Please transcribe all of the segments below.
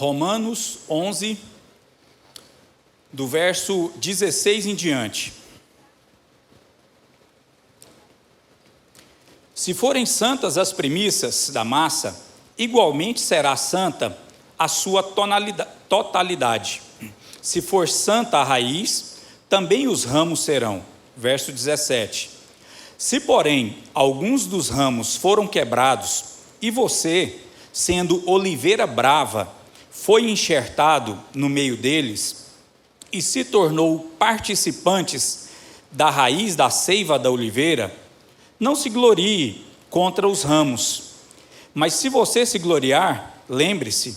Romanos 11, do verso 16 em diante. Se forem santas as primícias da massa, igualmente será santa a sua totalidade. Se for santa a raiz, também os ramos serão. Verso 17. Se, porém, alguns dos ramos foram quebrados, e você, sendo oliveira brava, foi enxertado no meio deles, e se tornou participantes da raiz da seiva da oliveira, não se glorie contra os ramos. Mas se você se gloriar, lembre-se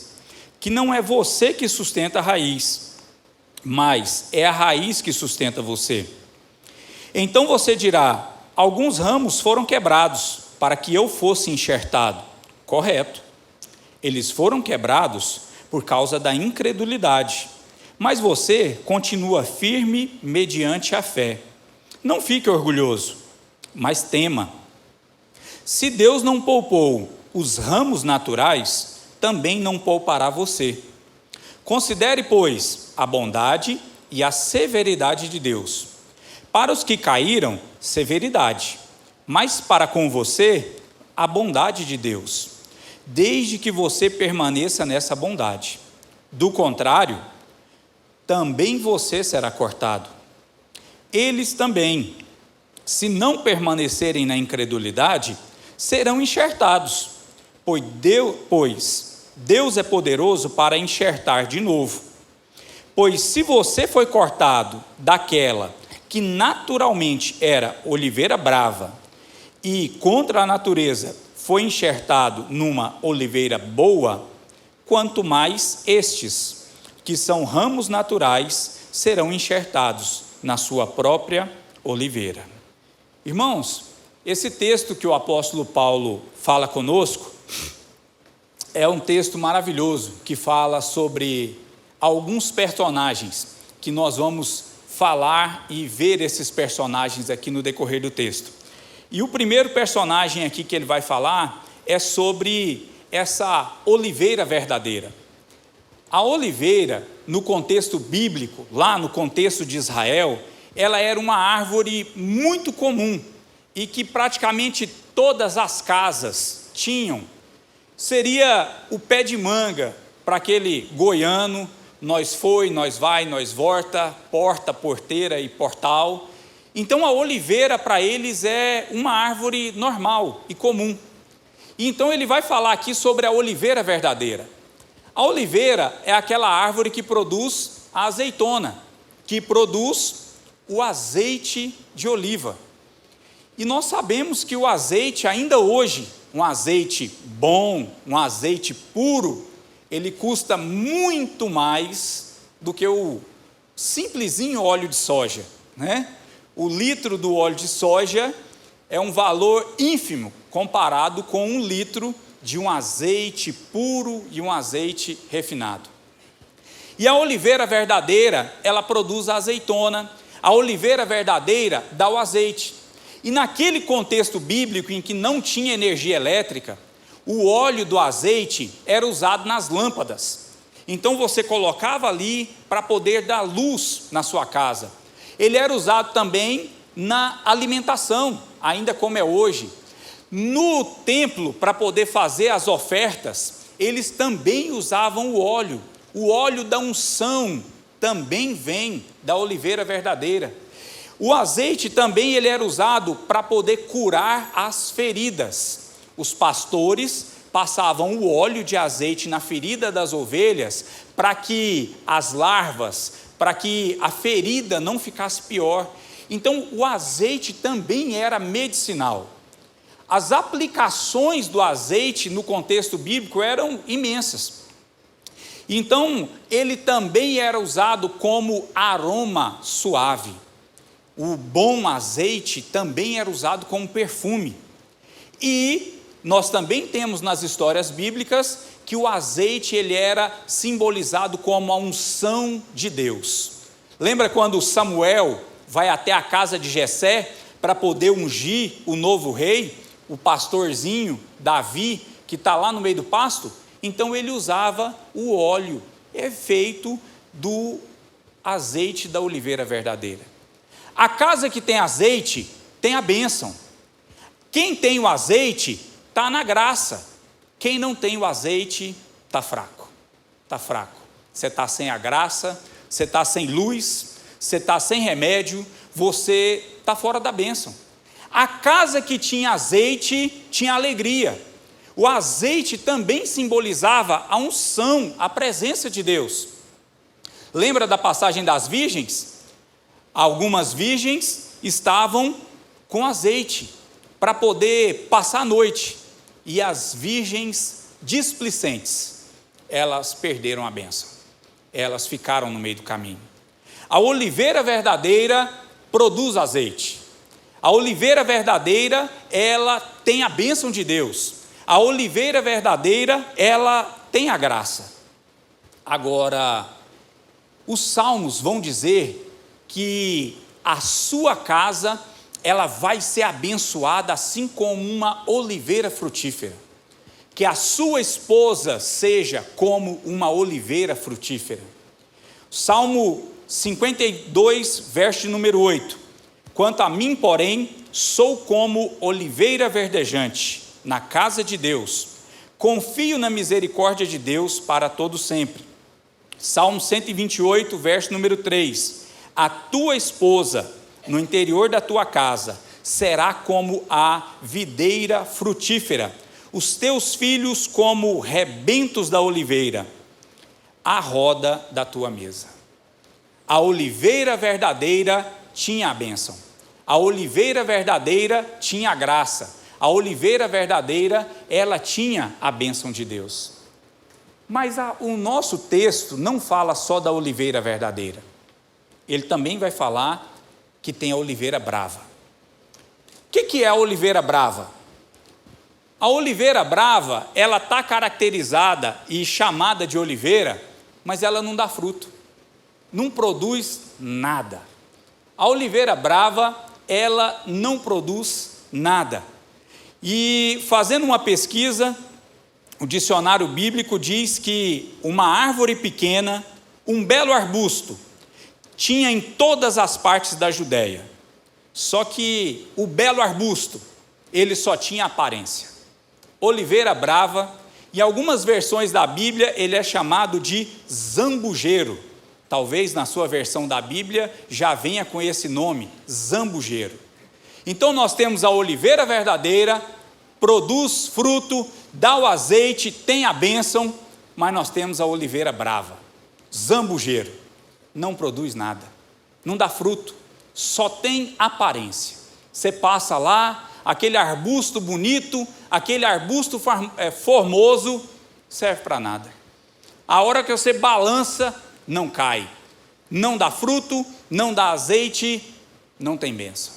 que não é você que sustenta a raiz, mas é a raiz que sustenta você. Então você dirá: alguns ramos foram quebrados para que eu fosse enxertado. Correto. Eles foram quebrados por causa da incredulidade, mas você continua firme mediante a fé. Não fique orgulhoso, mas tema. Se Deus não poupou os ramos naturais, também não poupará você. Considere, pois, a bondade e a severidade de Deus. Para os que caíram, severidade, mas para com você, a bondade de Deus, desde que você permaneça nessa bondade. Do contrário, também você será cortado. Eles também, se não permanecerem na incredulidade, serão enxertados, pois Deus é poderoso para enxertar de novo. Pois se você foi cortado daquela que naturalmente era oliveira brava, e contra a natureza foi enxertado numa oliveira boa, quanto mais estes, que são ramos naturais, serão enxertados na sua própria oliveira. Irmãos, esse texto que o apóstolo Paulo fala conosco é um texto maravilhoso que fala sobre alguns personagens que nós vamos falar e ver esses personagens aqui no decorrer do texto. E o primeiro personagem aqui que ele vai falar é sobre essa oliveira verdadeira. A oliveira, no contexto bíblico, lá no contexto de Israel, ela era uma árvore muito comum e que praticamente todas as casas tinham. Seria o pé de manga para aquele goiano, nós foi, nós vai, nós volta, porta, porteira e portal. Então a oliveira para eles é uma árvore normal e comum. E então ele vai falar aqui sobre a oliveira verdadeira. A oliveira é aquela árvore que produz a azeitona, que produz o azeite de oliva. E nós sabemos que o azeite, ainda hoje, um azeite bom, um azeite puro, ele custa muito mais do que o simplesinho óleo de soja, né? O litro do óleo de soja é um valor ínfimo comparado com um litro de um azeite puro e um azeite refinado. E a oliveira verdadeira, ela produz a azeitona, a oliveira verdadeira dá o azeite. E naquele contexto bíblico em que não tinha energia elétrica, o óleo do azeite era usado nas lâmpadas. Então você colocava ali para poder dar luz na sua casa. Ele era usado também na alimentação, ainda como é hoje. No templo, para poder fazer as ofertas, eles também usavam o óleo da unção também vem da oliveira verdadeira. O azeite também ele era usado para poder curar as feridas. Os pastores passavam o óleo de azeite na ferida das ovelhas para que as larvas, para que a ferida não ficasse pior. Então o azeite também era medicinal. As aplicações do azeite no contexto bíblico eram imensas. Então ele também era usado como aroma suave. O bom azeite também era usado como perfume. E nós também temos nas histórias bíblicas que o azeite ele era simbolizado como a unção de Deus. Lembra quando Samuel vai até a casa de Jessé para poder ungir o novo rei, o pastorzinho Davi, que está lá no meio do pasto? então ele usava o óleo, feito do azeite da oliveira verdadeira. A casa que tem azeite, tem a bênção. Quem tem o azeite, está na graça. Quem não tem o azeite, está fraco. Está fraco. Você está sem a graça, você está sem luz, você está sem remédio, você está fora da bênção. A casa que tinha azeite, tinha alegria. O azeite também simbolizava a unção, a presença de Deus. Lembra da passagem das virgens? Algumas virgens estavam com azeite para poder passar a noite. E as virgens displicentes, elas perderam a bênção. Elas ficaram no meio do caminho. A oliveira verdadeira produz azeite. A oliveira verdadeira, ela tem a bênção de Deus. A oliveira verdadeira, ela tem a graça. Agora, os salmos vão dizer que a sua casa, ela vai ser abençoada assim como uma oliveira frutífera. Que a sua esposa seja como uma oliveira frutífera. Salmo 52, verso número 8. Quanto a mim, porém, sou como oliveira verdejante na casa de Deus. Confio na misericórdia de Deus para todo sempre. Salmo 128, verso número 3. A tua esposa, no interior da tua casa, será como a videira frutífera, os teus filhos como rebentos da oliveira, à roda da tua mesa. A oliveira verdadeira tinha a bênção. A oliveira verdadeira tinha a graça. A oliveira verdadeira, ela tinha a bênção de Deus. Mas o nosso texto não fala só da oliveira verdadeira. Ele também vai falar que tem a oliveira brava. O que é a oliveira brava? A oliveira brava, ela está caracterizada e chamada de oliveira, mas ela não dá fruto, não produz nada. A oliveira brava, ela não produz nada. E fazendo uma pesquisa, o dicionário bíblico diz que uma árvore pequena, um belo arbusto, tinha em todas as partes da Judéia. Só que o belo arbusto, ele só tinha aparência. Oliveira brava, em algumas versões da Bíblia, ele é chamado de zambujeiro. Talvez na sua versão da Bíblia já venha com esse nome, zambujeiro. Então nós temos a oliveira verdadeira, produz fruto, dá o azeite, tem a bênção, mas nós temos a oliveira brava, zambujeiro, não produz nada, não dá fruto, só tem aparência. Você passa lá, aquele arbusto bonito, aquele arbusto formoso, serve para nada. A hora que você balança, não cai, não dá fruto, não dá azeite, não tem bênção.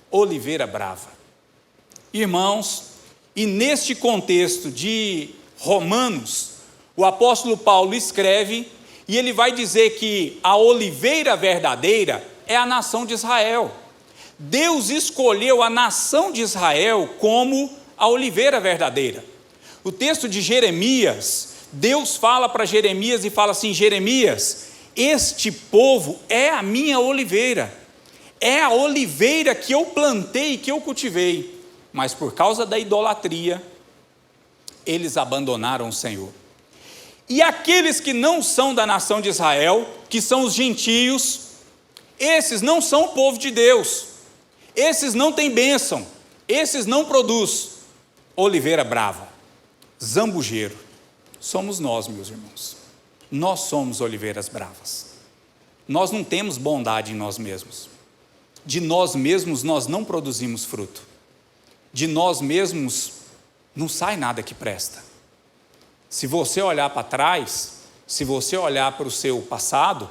Oliveira brava. Irmãos, e neste contexto de Romanos, o apóstolo Paulo escreve, e ele vai dizer que a oliveira verdadeira é a nação de Israel. Deus escolheu a nação de Israel como a oliveira verdadeira. O texto de Jeremias, Deus fala para Jeremias e fala assim: Jeremias, este povo é a minha oliveira, é a oliveira que eu plantei e que eu cultivei, mas por causa da idolatria, eles abandonaram o Senhor. E aqueles que não são da nação de Israel, que são os gentios, esses não são o povo de Deus, esses não têm bênção, esses não produzem. Oliveira brava, zambujeiro, somos nós, meus irmãos. Nós somos oliveiras bravas. Nós não temos bondade em nós mesmos. De nós mesmos nós não produzimos fruto. De nós mesmos não sai nada que presta. Se você olhar para trás, se você olhar para o seu passado,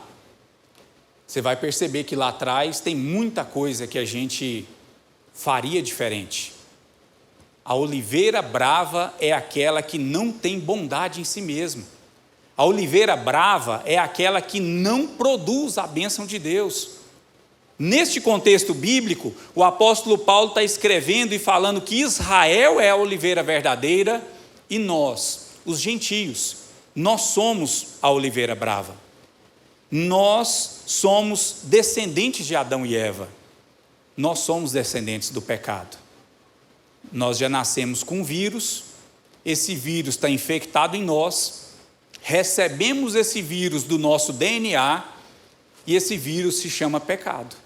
você vai perceber que lá atrás tem muita coisa que a gente faria diferente. A oliveira brava é aquela que não tem bondade em si mesma. A oliveira brava é aquela que não produz a bênção de Deus. Neste contexto bíblico, o apóstolo Paulo está escrevendo e falando que Israel é a oliveira verdadeira e nós, os gentios. Nós somos a oliveira brava. Nós somos descendentes de Adão e Eva. Nós somos descendentes do pecado. Nós já nascemos com um vírus, esse vírus está infectado em nós, recebemos esse vírus do nosso DNA, e esse vírus se chama pecado.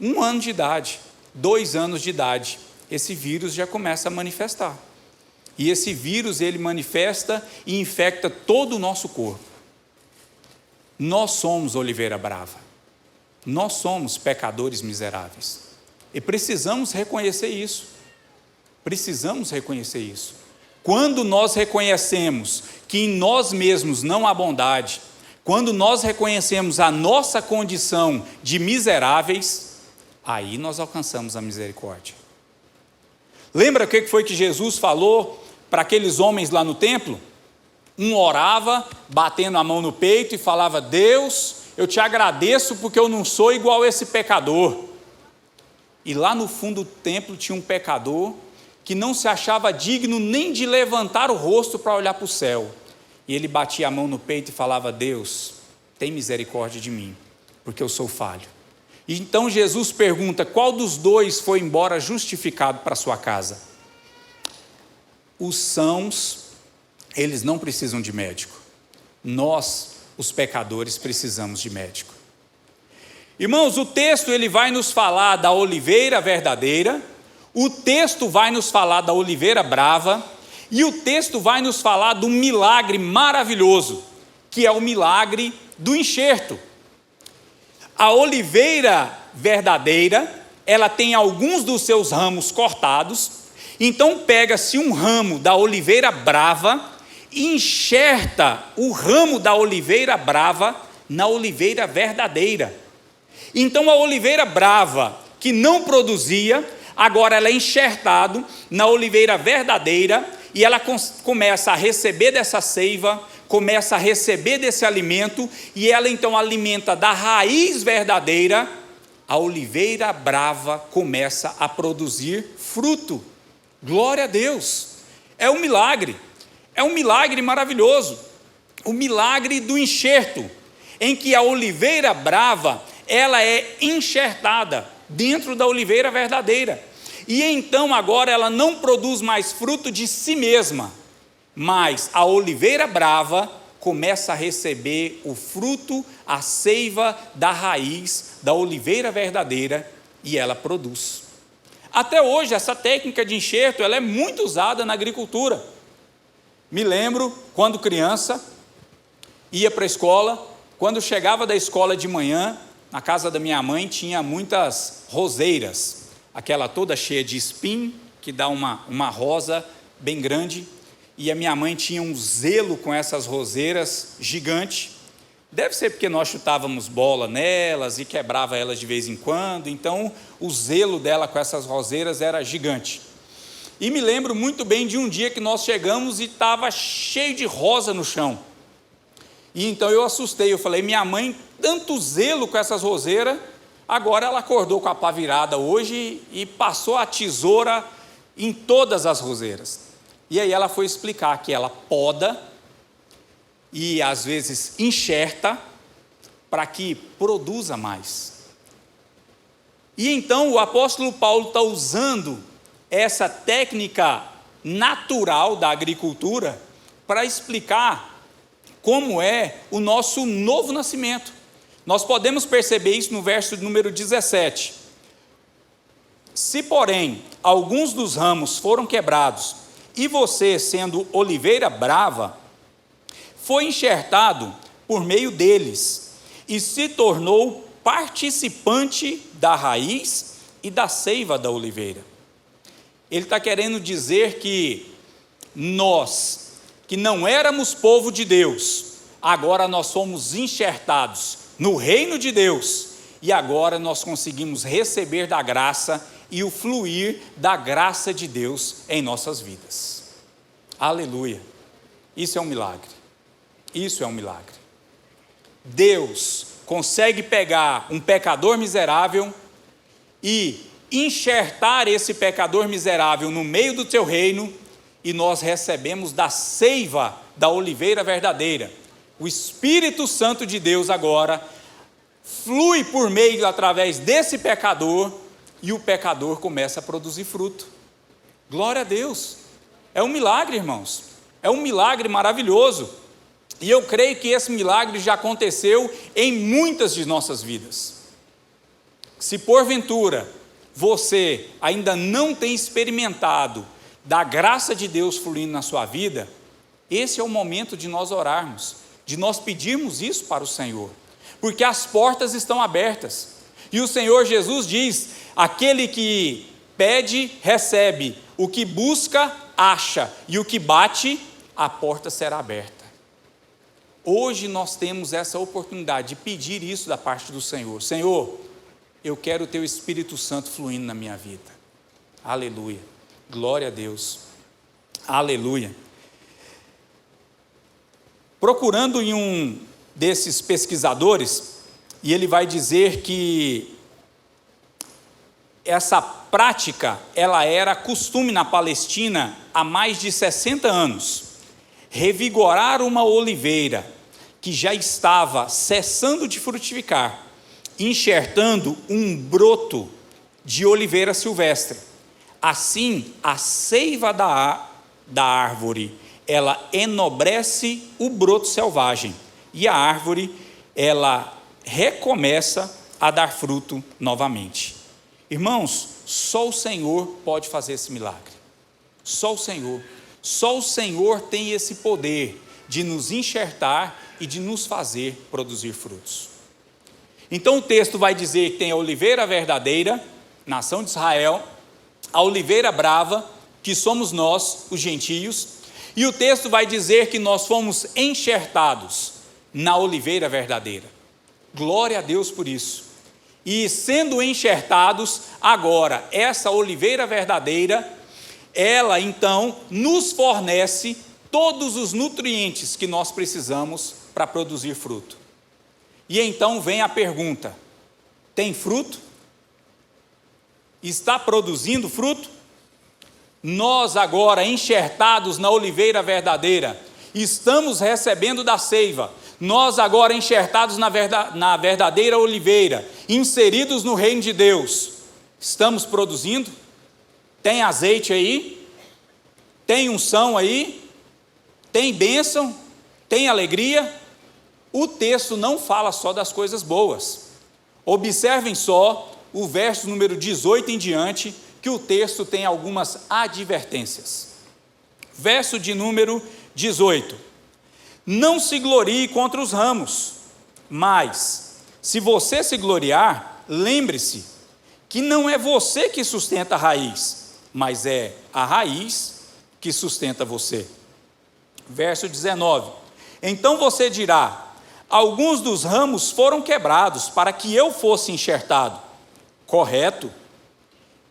1 ano de idade, 2 anos de idade, esse vírus já começa a manifestar. E esse vírus, ele manifesta e infecta todo o nosso corpo. Nós somos oliveira brava. Nós somos pecadores miseráveis. E precisamos reconhecer isso. Precisamos reconhecer isso. Quando nós reconhecemos que em nós mesmos não há bondade, quando nós reconhecemos a nossa condição de miseráveis, aí nós alcançamos a misericórdia. Lembra o que foi que Jesus falou para aqueles homens lá no templo? Um orava, batendo a mão no peito e falava: Deus, eu te agradeço porque eu não sou igual a esse pecador. E lá no fundo do templo tinha um pecador que não se achava digno nem de levantar o rosto para olhar para o céu. E ele batia a mão no peito e falava: Deus, tem misericórdia de mim, porque eu sou falho. E então Jesus pergunta: qual dos dois foi embora justificado para sua casa? Os sãos, eles não precisam de médico. Nós, os pecadores, precisamos de médico. Irmãos, o texto ele vai nos falar da oliveira verdadeira, o texto vai nos falar da oliveira brava, e o texto vai nos falar de um milagre maravilhoso, que é o milagre do enxerto. A oliveira verdadeira, ela tem alguns dos seus ramos cortados, então pega-se um ramo da oliveira brava e enxerta o ramo da oliveira brava na oliveira verdadeira. Então a oliveira brava, que não produzia, agora ela é enxertado na oliveira verdadeira, e ela começa a receber dessa seiva, começa a receber desse alimento, e ela então alimenta da raiz verdadeira. A oliveira brava começa a produzir fruto. Glória a Deus! É um milagre maravilhoso, o milagre do enxerto, em que a oliveira brava, ela é enxertada dentro da oliveira verdadeira, e então agora ela não produz mais fruto de si mesma, mas a oliveira brava começa a receber o fruto, a seiva da raiz da oliveira verdadeira, e ela produz. Até hoje essa técnica de enxerto ela é muito usada na agricultura. Me lembro quando criança, ia para a escola, quando chegava da escola de manhã, na casa da minha mãe tinha muitas roseiras, aquela toda cheia de espinho, que dá uma rosa bem grande, e a minha mãe tinha um zelo com essas roseiras gigante. Deve ser porque nós chutávamos bola nelas e quebrava elas de vez em quando, então o zelo dela com essas roseiras era gigante. E me lembro muito bem de um dia que nós chegamos e estava cheio de rosa no chão. E então eu assustei, eu falei: minha mãe, tanto zelo com essas roseiras, agora ela acordou com a pá virada hoje e passou a tesoura em todas as roseiras. E aí ela foi explicar que ela poda e às vezes enxerta para que produza mais. E então o apóstolo Paulo está usando essa técnica natural da agricultura para explicar como é o nosso novo nascimento. Nós podemos perceber isso no verso número 17. Se, porém, alguns dos ramos foram quebrados, e você, sendo oliveira brava, foi enxertado por meio deles, e se tornou participante da raiz e da seiva da oliveira. Ele está querendo dizer que nós, que não éramos povo de Deus, agora nós somos enxertados no reino de Deus, e agora nós conseguimos receber da graça e o fluir da graça de Deus em nossas vidas. Aleluia! Isso é um milagre. Isso é um milagre. Deus consegue pegar um pecador miserável e enxertar esse pecador miserável no meio do teu reino, e nós recebemos da seiva da oliveira verdadeira. O Espírito Santo de Deus agora flui por meio, através desse pecador, e o pecador começa a produzir fruto. Glória a Deus! É um milagre, irmãos, é um milagre maravilhoso, e eu creio que esse milagre já aconteceu em muitas de nossas vidas. Se porventura você ainda não tem experimentado da graça de Deus fluindo na sua vida, esse é o momento de nós orarmos, de nós pedirmos isso para o Senhor, porque as portas estão abertas, e o Senhor Jesus diz: aquele que pede, recebe, o que busca, acha, e o que bate, a porta será aberta. Hoje nós temos essa oportunidade de pedir isso da parte do Senhor. Senhor, eu quero o teu Espírito Santo fluindo na minha vida. Aleluia, glória a Deus, aleluia. Procurando em um desses pesquisadores, e ele vai dizer que essa prática, ela era costume na Palestina há mais de 60 anos, revigorar uma oliveira que já estava cessando de frutificar, enxertando um broto de oliveira silvestre. Assim, a seiva da árvore, ela enobrece o broto selvagem, e a árvore, ela recomeça a dar fruto novamente. Irmãos, só o Senhor pode fazer esse milagre. Só o Senhor tem esse poder de nos enxertar e de nos fazer produzir frutos. Então o texto vai dizer que tem a oliveira verdadeira, nação de Israel, a oliveira brava, que somos nós, os gentios, e o texto vai dizer que nós fomos enxertados na oliveira verdadeira. Glória a Deus por isso. E sendo enxertados, agora, essa oliveira verdadeira, ela então nos fornece todos os nutrientes que nós precisamos para produzir fruto. E então vem a pergunta: tem fruto? Está produzindo fruto? Nós agora, enxertados na oliveira verdadeira, estamos recebendo da seiva. Nós agora, enxertados na verdadeira oliveira, inseridos no reino de Deus, estamos produzindo? Tem azeite aí? Tem unção aí? Tem bênção? Tem alegria? O texto não fala só das coisas boas. Observem só o verso número 18 em diante, que o texto tem algumas advertências. Verso de número 18: não se glorie contra os ramos, mas, se você se gloriar, lembre-se que não é você que sustenta a raiz, mas é a raiz que sustenta você. Verso 19: então você dirá: alguns dos ramos foram quebrados para que eu fosse enxertado. Correto,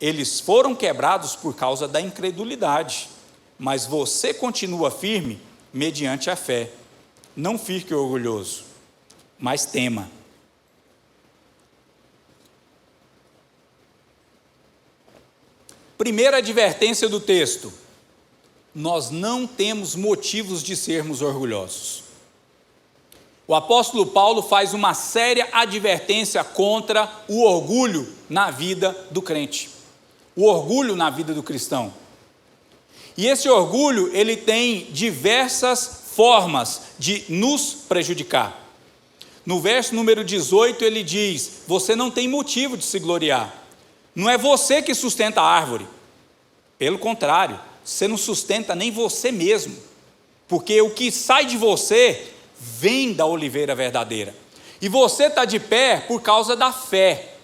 eles foram quebrados por causa da incredulidade, mas você continua firme mediante a fé. Não fique orgulhoso, mas tema. Primeira advertência do texto: nós não temos motivos de sermos orgulhosos. O apóstolo Paulo faz uma séria advertência contra o orgulho na vida do crente, o orgulho na vida do cristão. E esse orgulho, ele tem diversas formas de nos prejudicar. No verso número 18 ele diz: você não tem motivo de se gloriar. Não é você que sustenta a árvore. Pelo contrário, você não sustenta nem você mesmo, porque o que sai de você vem da oliveira verdadeira, e você está de pé por causa da fé.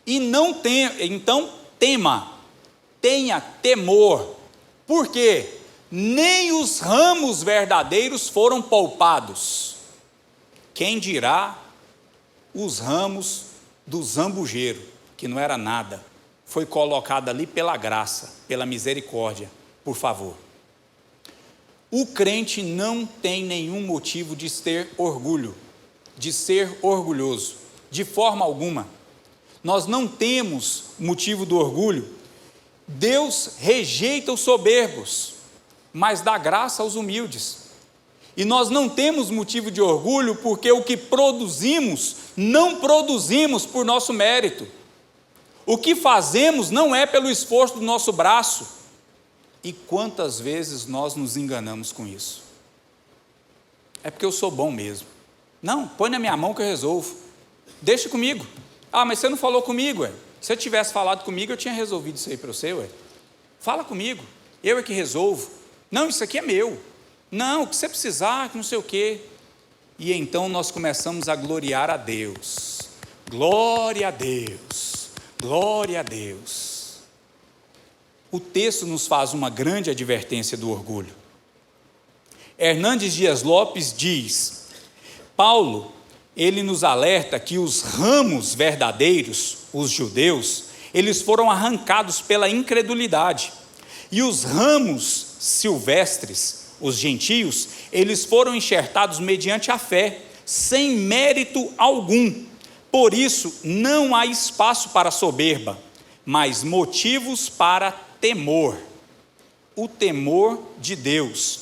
E não tem, então tenha temor, porque nem os ramos verdadeiros foram poupados, quem dirá os ramos do zambujeiro, que não era nada, foi colocado ali pela graça, pela misericórdia. Por favor, o crente não tem nenhum motivo de ter orgulho, de ser orgulhoso, de forma alguma. Nós não temos motivo do orgulho. Deus rejeita os soberbos, mas dá graça aos humildes. E nós não temos motivo de orgulho, porque o que produzimos, não produzimos por nosso mérito. O que fazemos não é pelo esforço do nosso braço. E quantas vezes nós nos enganamos com isso? É porque eu sou bom mesmo. Não, põe na minha mão que eu resolvo. Deixa comigo. Ah, mas você não falou comigo, ué. Se eu tivesse falado comigo, eu tinha resolvido isso aí para você, ué. Fala comigo, eu é que resolvo. Não, isso aqui é meu. Não, o que você precisar, que não sei o quê. E então nós começamos a gloriar a Deus. Glória a Deus, glória a Deus. O texto nos faz uma grande advertência do orgulho. Hernandes Dias Lopes diz: Paulo, ele nos alerta que os ramos verdadeiros, os judeus, eles foram arrancados pela incredulidade, e os ramos silvestres, os gentios, eles foram enxertados mediante a fé, sem mérito algum. Por isso, não há espaço para soberba, mas motivos para temor. O temor de Deus.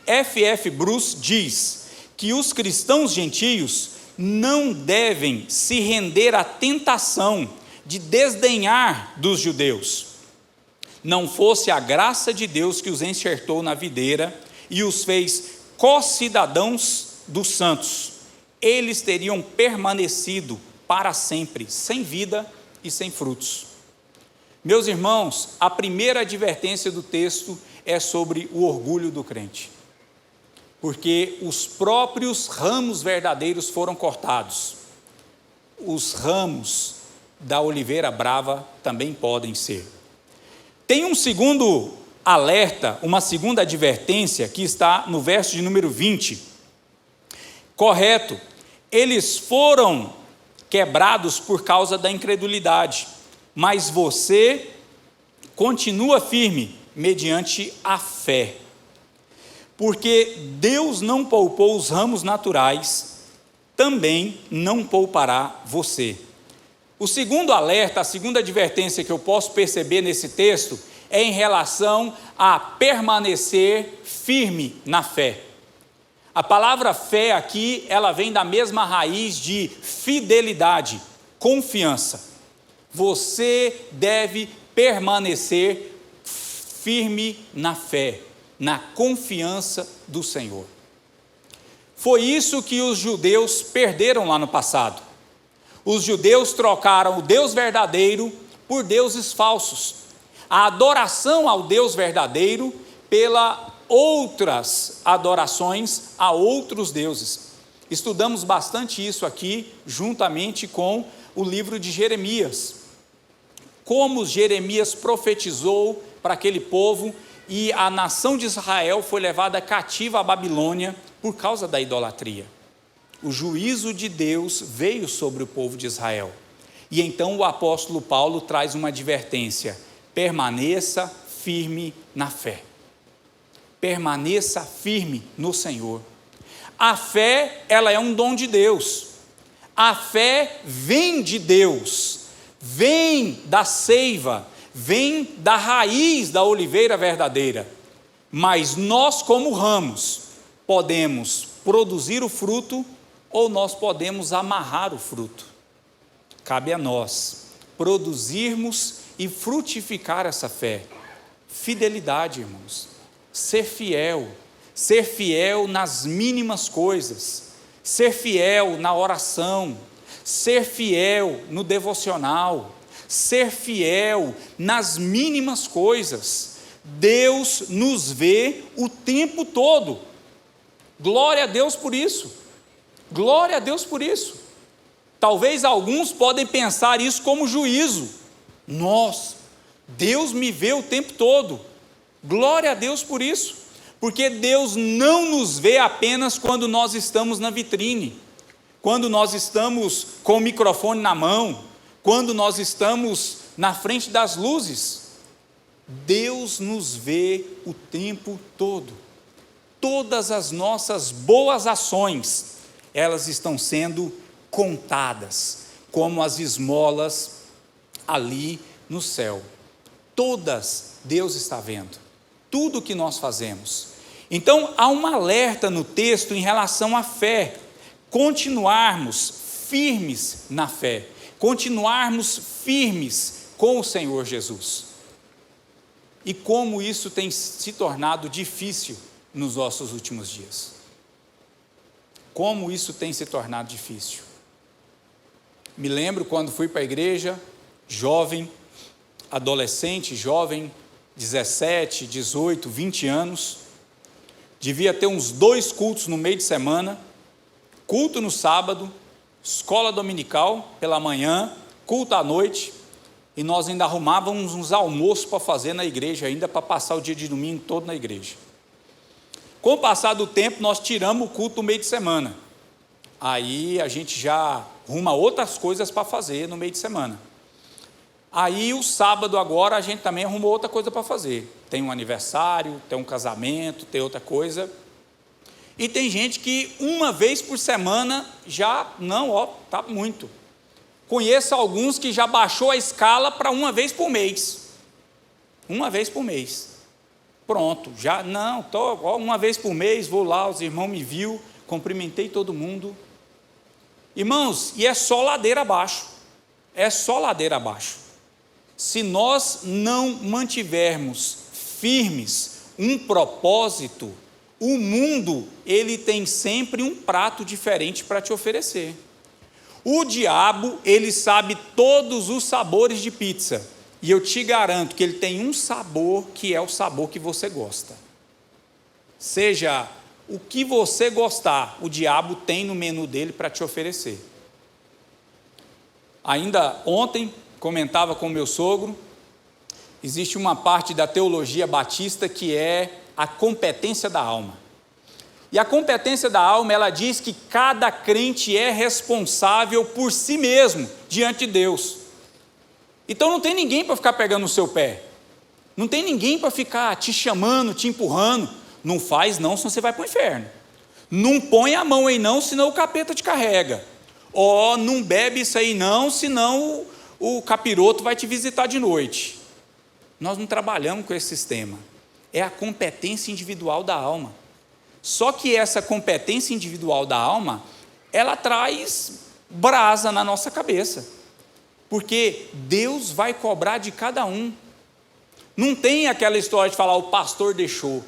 F.F. Bruce diz que os cristãos gentios não devem se render à tentação de desdenhar dos judeus. Não fosse a graça de Deus que os enxertou na videira e os fez co-cidadãos dos santos, eles teriam permanecido para sempre, sem vida e sem frutos. Meus irmãos, a primeira advertência do texto é sobre o orgulho do crente, porque os próprios ramos verdadeiros foram cortados. Os ramos da oliveira brava também podem ser. Tem um segundo alerta, uma segunda advertência, que está no verso de número 20. Correto, eles foram quebrados por causa da incredulidade, mas você continua firme mediante a fé. Porque Deus não poupou os ramos naturais, também não poupará você. O segundo alerta, a segunda advertência que eu posso perceber nesse texto é em relação a permanecer firme na fé. A palavra fé aqui, ela vem da mesma raiz de fidelidade, confiança. Você deve permanecer firme na fé, na confiança do Senhor. Foi isso que os judeus perderam lá no passado. Os judeus trocaram o Deus verdadeiro por deuses falsos. A adoração ao Deus verdadeiro pela outras adorações a outros deuses. Estudamos bastante isso aqui, juntamente com o livro de Jeremias. Como Jeremias profetizou para aquele povo e a nação de Israel foi levada cativa à Babilônia por causa da idolatria. O juízo de Deus veio sobre o povo de Israel. E então o apóstolo Paulo traz uma advertência: permaneça firme na fé. Permaneça firme no Senhor. A fé, ela é um dom de Deus. A fé vem de Deus, vem da seiva, vem da raiz da oliveira verdadeira. Mas nós, como ramos, podemos produzir o fruto ou nós podemos amarrar o fruto. Cabe a nós produzirmos e frutificar essa fé. Fidelidade, irmãos. Ser fiel nas mínimas coisas, ser fiel na oração, ser fiel no devocional, ser fiel nas mínimas coisas. Deus nos vê o tempo todo. Glória a Deus por isso. Glória a Deus por isso. Talvez alguns podem pensar isso como juízo. Nossa, Deus me vê o tempo todo. Glória a Deus por isso. Porque Deus não nos vê apenas quando nós estamos na vitrine, quando nós estamos com o microfone na mão, quando nós estamos na frente das luzes. Deus nos vê o tempo todo. Todas as nossas boas ações, elas estão sendo contadas, como as esmolas ali no céu. Todas Deus está vendo. tudo que nós fazemos. Então, há um alerta no texto em relação à fé, continuarmos firmes na fé, continuarmos firmes com o Senhor Jesus. E como isso tem se tornado difícil nos nossos últimos dias. Como isso tem se tornado difícil. Me lembro quando fui para a igreja, jovem, adolescente, jovem, 17, 18, 20 anos, devia ter uns 2 cultos no meio de semana, culto no sábado, escola dominical pela manhã, culto à noite, e nós ainda arrumávamos uns almoços para fazer na igreja, ainda para passar o dia de domingo todo na igreja. Com o passar do tempo, nós tiramos o culto no meio de semana, aí a gente já arruma outras coisas para fazer no meio de semana. Aí o sábado agora a gente também arrumou outra coisa para fazer, tem um aniversário, tem um casamento, tem outra coisa, e tem gente que uma vez por semana já, está muito. Conheço alguns que já baixou a escala para uma vez por mês, pronto, já, uma vez por mês, vou lá, os irmãos me viu, cumprimentei todo mundo, irmãos, e é só ladeira abaixo, se nós não mantivermos firmes um propósito, o mundo, ele tem sempre um prato diferente para te oferecer. O diabo, ele sabe todos os sabores de pizza, e eu te garanto que ele tem um sabor que é o sabor que você gosta. Seja o que você gostar, o diabo tem no menu dele para te oferecer. Ainda ontem, comentava com meu sogro, existe uma parte da teologia batista que é a competência da alma. E a competência da alma, ela diz que cada crente é responsável por si mesmo, diante de Deus. Então não tem ninguém para ficar pegando no seu pé, não tem ninguém para ficar te chamando, te empurrando, não faz não, senão você vai para o inferno. Não põe a mão aí não, senão o capeta te carrega. Não bebe isso aí não, senão o capiroto vai te visitar de noite. Nós não trabalhamos com esse sistema, é a competência individual da alma. Só que essa competência individual da alma, ela traz brasa na nossa cabeça, porque Deus vai cobrar de cada um. Não tem aquela história de falar, o pastor deixou,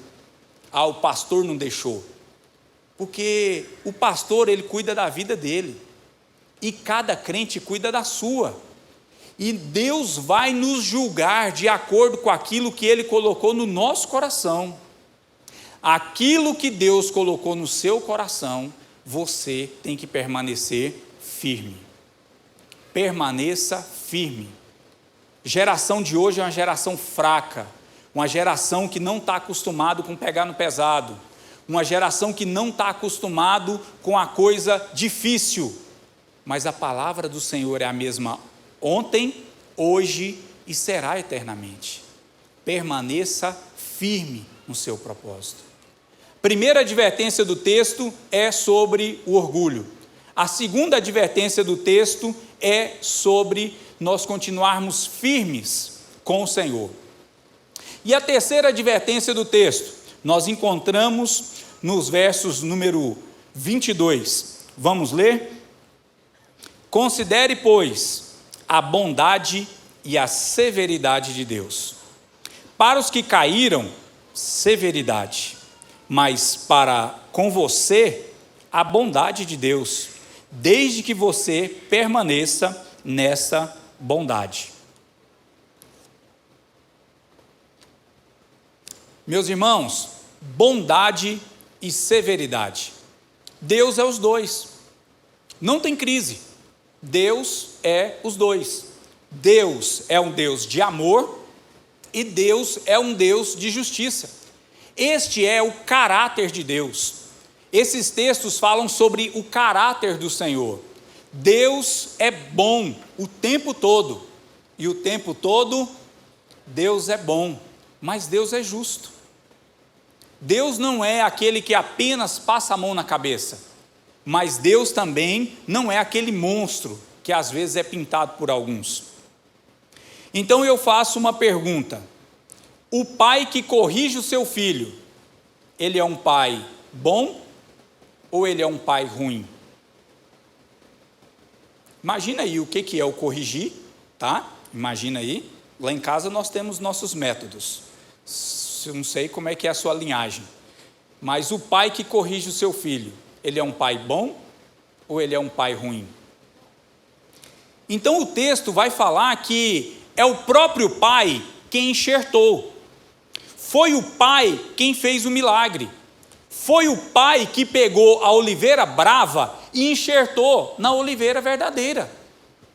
o pastor não deixou, porque o pastor, ele cuida da vida dele, e cada crente cuida da sua, e Deus vai nos julgar de acordo com aquilo que Ele colocou no nosso coração. Aquilo que Deus colocou no seu coração, você tem que permanecer firme. Permaneça firme. Geração de hoje é uma geração fraca, uma geração que não está acostumado com pegar no pesado, uma geração que não está acostumado com a coisa difícil, mas a palavra do Senhor é a mesma ontem, hoje e será eternamente. Permaneça firme no seu propósito. Primeira advertência do texto é sobre o orgulho. A segunda advertência do texto é sobre nós continuarmos firmes com o Senhor. E a terceira advertência do texto, nós encontramos nos versos número 22. Vamos ler? Considere, pois, a bondade e a severidade de Deus. Para os que caíram, severidade, mas para com você, a bondade de Deus, desde que você permaneça nessa bondade. Meus irmãos, bondade e severidade. Deus é os dois. Não tem crise. Deus é os dois. Deus é um Deus de amor e Deus é um Deus de justiça. Este é o caráter de Deus. Esses textos falam sobre o caráter do Senhor. Deus é bom o tempo todo. E o tempo todo, Deus é bom, mas Deus é justo. Deus não é aquele que apenas passa a mão na cabeça, mas Deus também não é aquele monstro que às vezes é pintado por alguns. Então eu faço uma pergunta: O pai que corrige o seu filho, ele é um pai bom ou ele é um pai ruim? Imagina aí o que é o corrigir, tá? Imagina aí, lá em casa nós temos nossos métodos. Eu não sei como é que é a sua linhagem, mas o pai que corrige o seu filho, ele é um pai bom ou ele é um pai ruim? Então o texto vai falar que é o próprio pai quem enxertou. Foi o pai quem fez o milagre. Foi o pai que pegou a oliveira brava e enxertou na oliveira verdadeira.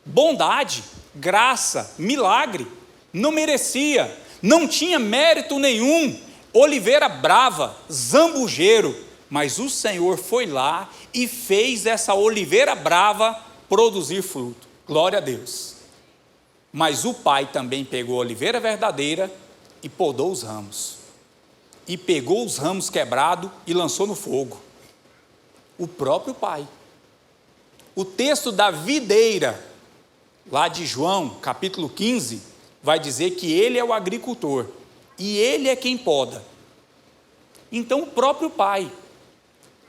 Bondade, graça, milagre. Não merecia, não tinha mérito nenhum. Oliveira brava, zambujeiro. Mas o Senhor foi lá e fez essa oliveira brava produzir fruto. Glória a Deus. Mas o pai também pegou a oliveira verdadeira e podou os ramos. E pegou os ramos quebrados e lançou no fogo. O próprio pai. O texto da videira, lá de João, capítulo 15, vai dizer que ele é o agricultor. E ele é quem poda. Então o próprio pai,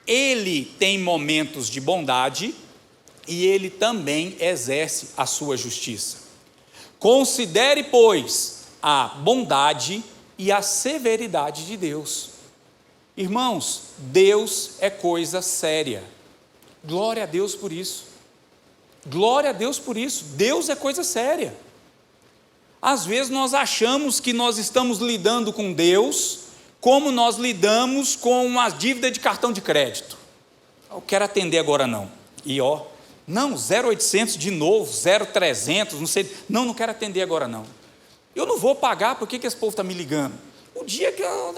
ele tem momentos de bondade e ele também exerce a sua justiça. Considere, pois, a bondade e a severidade de Deus. Irmãos, Deus é coisa séria. Glória a Deus por isso. Glória a Deus por isso. Deus é coisa séria. Às vezes nós achamos que nós estamos lidando com Deus como nós lidamos com uma dívida de cartão de crédito. Eu quero atender agora não. E não, 0800 de novo, 0300, não sei. Não quero atender agora não. Eu não vou pagar, por que esse povo está me ligando? O dia que eu...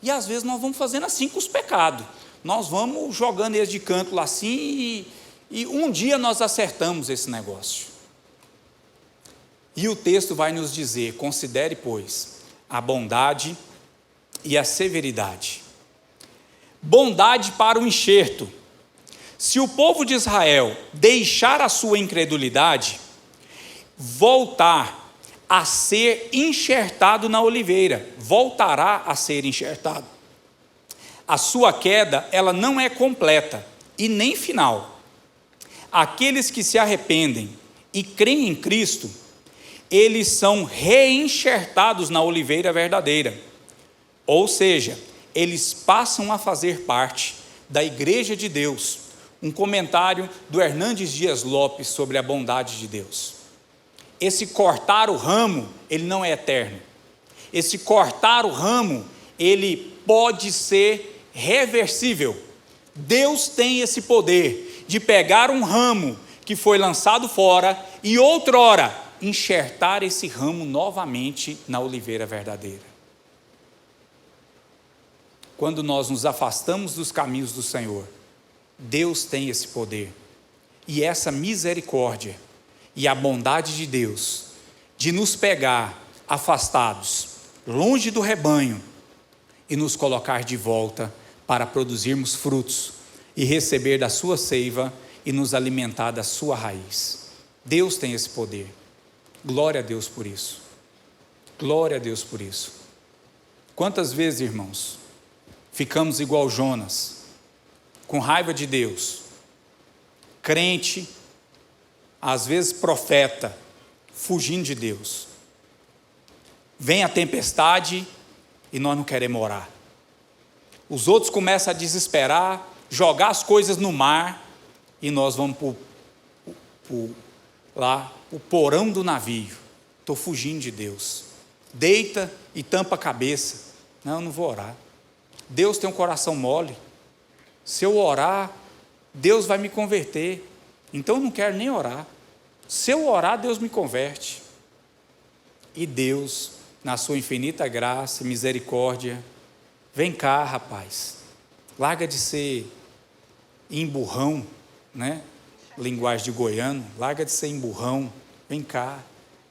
E às vezes nós vamos fazendo assim com os pecados. Nós vamos jogando eles de canto lá assim e um dia nós acertamos esse negócio. E o texto vai nos dizer, considere, pois, a bondade e a severidade. Bondade para o enxerto. Se o povo de Israel deixar a sua incredulidade, voltar a ser enxertado na oliveira, voltará a ser enxertado. A sua queda, ela não é completa e nem final. Aqueles que se arrependem e creem em Cristo, eles são reenxertados na oliveira verdadeira. Ou seja, eles passam a fazer parte da igreja de Deus. Um comentário do Hernandes Dias Lopes sobre a bondade de Deus. Esse cortar o ramo, ele não é eterno. Esse cortar o ramo, ele pode ser reversível. Deus tem esse poder de pegar um ramo que foi lançado fora e outrora enxertar esse ramo novamente na oliveira verdadeira. Quando nós nos afastamos dos caminhos do Senhor, Deus tem esse poder. E essa misericórdia e a bondade de Deus, de nos pegar afastados, longe do rebanho, e nos colocar de volta para produzirmos frutos, e receber da sua seiva, e nos alimentar da sua raiz. Deus tem esse poder. Glória a Deus por isso. Glória a Deus por isso. Quantas vezes, irmãos, ficamos igual Jonas, com raiva de Deus, crente, às vezes profeta, fugindo de Deus. Vem a tempestade e nós não queremos orar. Os outros começam a desesperar, jogar as coisas no mar e nós vamos para o porão do navio. Estou fugindo de Deus. Deita e tampa a cabeça. Não, eu não vou orar. Deus tem um coração mole. Se eu orar, Deus vai me converter. Então eu não quero nem orar. Se eu orar, Deus me converte. E Deus, na sua infinita graça e misericórdia, vem cá, rapaz, larga de ser emburrão, né? Linguagem de goiano, larga de ser emburrão, vem cá.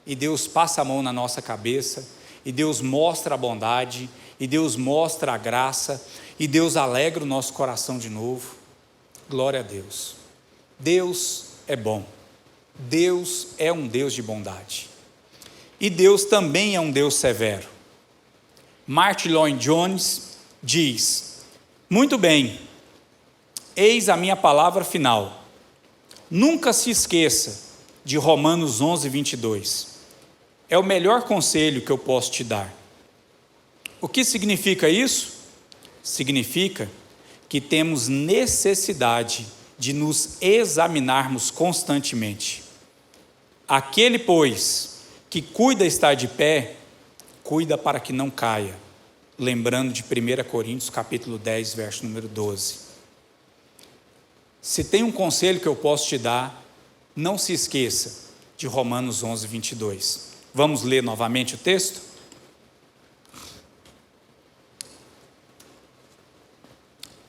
E Deus passa a mão na nossa cabeça, e Deus mostra a bondade, e Deus mostra a graça, e Deus alegra o nosso coração de novo. Glória a Deus. Deus é bom. Deus é um Deus de bondade. E Deus também é um Deus severo. Martyn Lloyd-Jones diz: muito bem, eis a minha palavra final. Nunca se esqueça de Romanos 11, 22. É o melhor conselho que eu posso te dar. O que significa isso? Significa que temos necessidade de nos examinarmos constantemente. Aquele, pois, que cuida estar de pé, cuida para que não caia. Lembrando de 1 Coríntios capítulo 10, verso número 12. Se tem um conselho que eu posso te dar, não se esqueça de Romanos 11, 22. Vamos ler novamente o texto?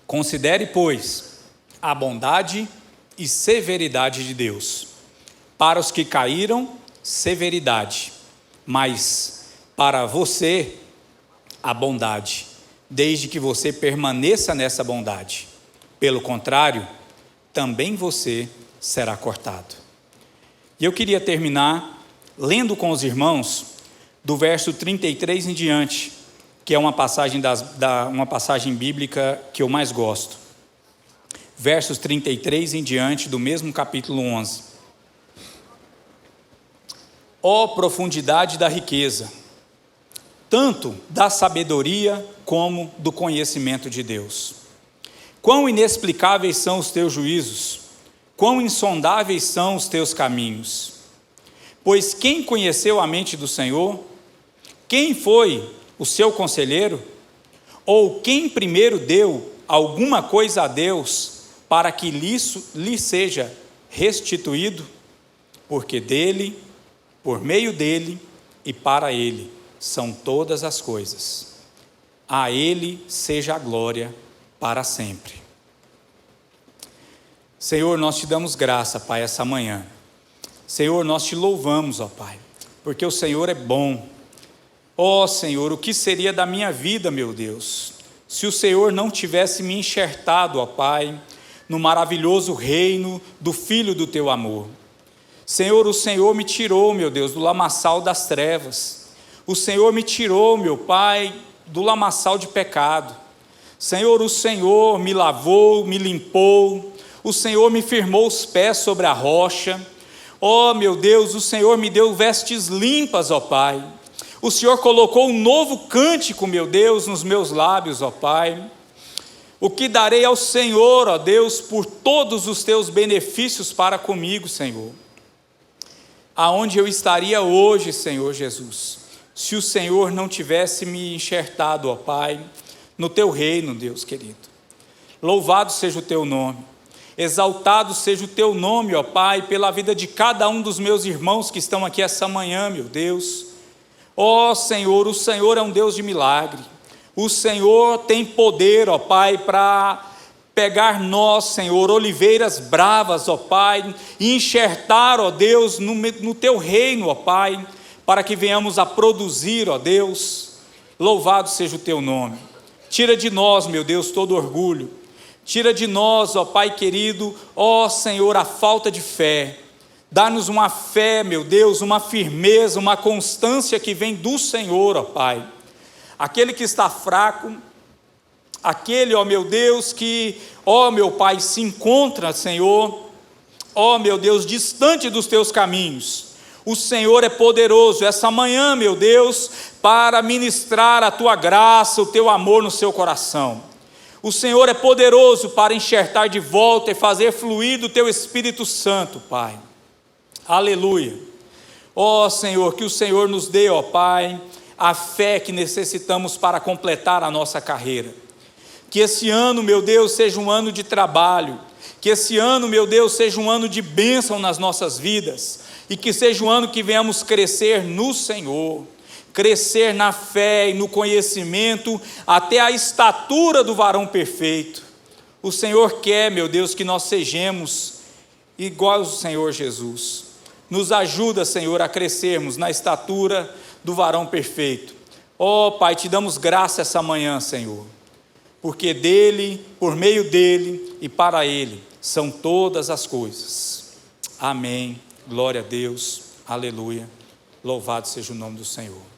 Considere, pois, a bondade e severidade de Deus. Para os que caíram, severidade, mas para você, a bondade, desde que você permaneça nessa bondade. Pelo contrário, também você será cortado. E eu queria terminar lendo com os irmãos do verso 33 em diante, que é uma passagem, uma passagem bíblica que eu mais gosto. Versos 33 em diante do mesmo capítulo 11. Ó profundidade da riqueza, tanto da sabedoria como do conhecimento de Deus. Quão inexplicáveis são os teus juízos, quão insondáveis são os teus caminhos. Pois quem conheceu a mente do Senhor? Quem foi o seu conselheiro? Ou quem primeiro deu alguma coisa a Deus para que lhe seja restituído? Porque dele, por meio dele e para ele são todas as coisas. A ele seja a glória para sempre. Senhor, nós te damos graça, Pai, essa manhã. Senhor, nós te louvamos, ó Pai, porque o Senhor é bom. Ó Senhor, o que seria da minha vida, meu Deus, se o Senhor não tivesse me enxertado, ó Pai, no maravilhoso reino do Filho do teu amor. Senhor, o Senhor me tirou, meu Deus, do lamaçal das trevas. O Senhor me tirou, meu Pai, do lamaçal de pecado. Senhor, o Senhor me lavou, me limpou. O Senhor me firmou os pés sobre a rocha. Ó, meu Deus, o Senhor me deu vestes limpas, ó Pai. O Senhor colocou um novo cântico, meu Deus, nos meus lábios, ó Pai. O que darei ao Senhor, ó Deus, por todos os teus benefícios para comigo, Senhor. Aonde eu estaria hoje, Senhor Jesus, se o Senhor não tivesse me enxertado, ó Pai, no teu reino, Deus querido. Louvado seja o teu nome. Exaltado seja o teu nome, ó Pai, pela vida de cada um dos meus irmãos que estão aqui essa manhã, meu Deus. Ó Senhor, o Senhor é um Deus de milagre. O Senhor tem poder, ó Pai, para pegar nós, Senhor, oliveiras bravas, ó Pai, e enxertar, ó Deus, no teu reino, ó Pai, para que venhamos a produzir, ó Deus. Louvado seja o teu nome. Tira de nós, meu Deus, todo orgulho. Tira de nós, ó Pai querido, ó Senhor, a falta de fé. Dá-nos uma fé, meu Deus, uma firmeza, uma constância que vem do Senhor, ó Pai. Aquele que está fraco, aquele, ó meu Deus, que, ó meu Pai, se encontra, Senhor, ó meu Deus, distante dos teus caminhos. O Senhor é poderoso essa manhã, meu Deus, para ministrar a tua graça, o teu amor no seu coração. O Senhor é poderoso para enxertar de volta e fazer fluir do teu Espírito Santo, Pai. Aleluia. Ó Senhor, que o Senhor nos dê, ó Pai, a fé que necessitamos para completar a nossa carreira. Que esse ano, meu Deus, seja um ano de trabalho. Que esse ano, meu Deus, seja um ano de bênção nas nossas vidas. E que seja um ano que venhamos crescer no Senhor. Crescer na fé e no conhecimento, até a estatura do varão perfeito. O Senhor quer, meu Deus, que nós sejamos igual ao Senhor Jesus. Nos ajuda, Senhor, a crescermos na estatura do varão perfeito. Ó Pai, te damos graça essa manhã, Senhor, porque dele, por meio dele e para ele são todas as coisas. Amém. Glória a Deus. Aleluia. Louvado seja o nome do Senhor.